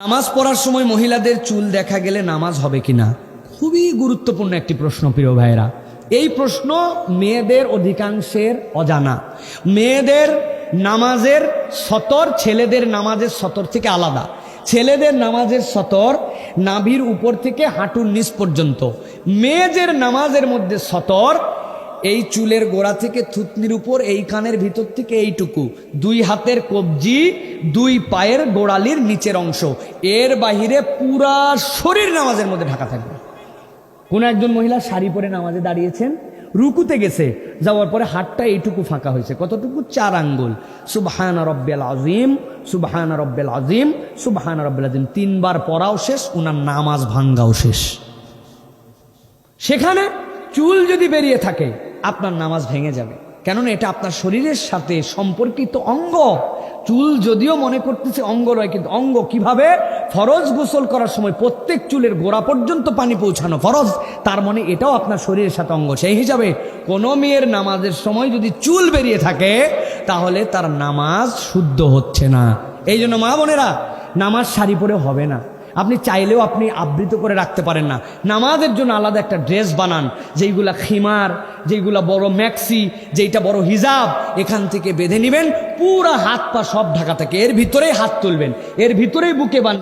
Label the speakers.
Speaker 1: নামাজ পড়ার সময় মহিলাদের চুল দেখা গেলে নামাজ হবে কিনা? খুবই গুরুত্বপূর্ণ একটি প্রশ্ন প্রিয় ভাইরা। এই প্রশ্ন মেয়েদের অধিকাংশের অজানা। মেয়েদের নামাজের সতর ছেলেদের নামাজের সতর থেকে আলাদা। ছেলেদের নামাজের সতর নাভির উপর থেকে হাঁটুর নিচ পর্যন্ত। মেয়েদের নামাজের মধ্যে সতর এই চুলের গোড়া থেকে থুতনির উপর, এই কানের ভিতর থেকে এইটুকু, দুই হাতের কবজি, দুই পায়ের গোড়ালির নিচের অংশ, এর বাহিরে পুরা শরীর নামাজের মধ্যে ঢাকা থাকবে। কোন একজন মহিলা শাড়ি পরে নামাজে দাঁড়িয়েছেন, রুকুতে গেছে, যাওয়ার পরে হাতটা এইটুকু ফাঁকা হয়েছে। কতটুকু? 4 আঙ্গুল। সুবহানা রব্বিল আযীম, সুবহানা রব্বিল আযীম, সুবহানা রব্বিল আযীম 3 বার পড়াও শেষ, উনার নামাজ ভাঙ্গাও শেষ। সেখানে চুল যদি বেরিয়ে থাকে আপনার নামাজ ভেঙে যাবে, কেননা এটা আপনার শরীরের সাথে সম্পর্কিত অঙ্গ। চুল যদিও মনে করতেছে অঙ্গ নয়, কিন্তু অঙ্গ কিভাবে? ফরজ গোসল করার সময় প্রত্যেক চুলের গোড়া পর্যন্ত পানি পৌঁছানো ফরজ, তার মানে এটাও আপনার শরীরের সাথে অঙ্গ। সেই হিসাবে কোনো মেয়ের নামাজের সময় যদি চুল বেরিয়ে থাকে তাহলে তার নামাজ শুদ্ধ হচ্ছে না। এই জন্য মা বোনেরা, নামাজ শাড়ি পরে হবে না। আপনি চাইলেও আপনি আবৃত করে রাখতে পারেন না। নামাজের জন্য আলাদা একটা ড্রেস বানান, যেইগুলা খিমার, যেইগুলা বড় ম্যাক্সি, যেইটা বড় হিজাব, এখান থেকে বেঁধে নেবেন, পুরা হাত পা সব ঢাকা থাকে, এর ভিতরেই হাত তুলবেন, এর ভিতরেই বুকে বান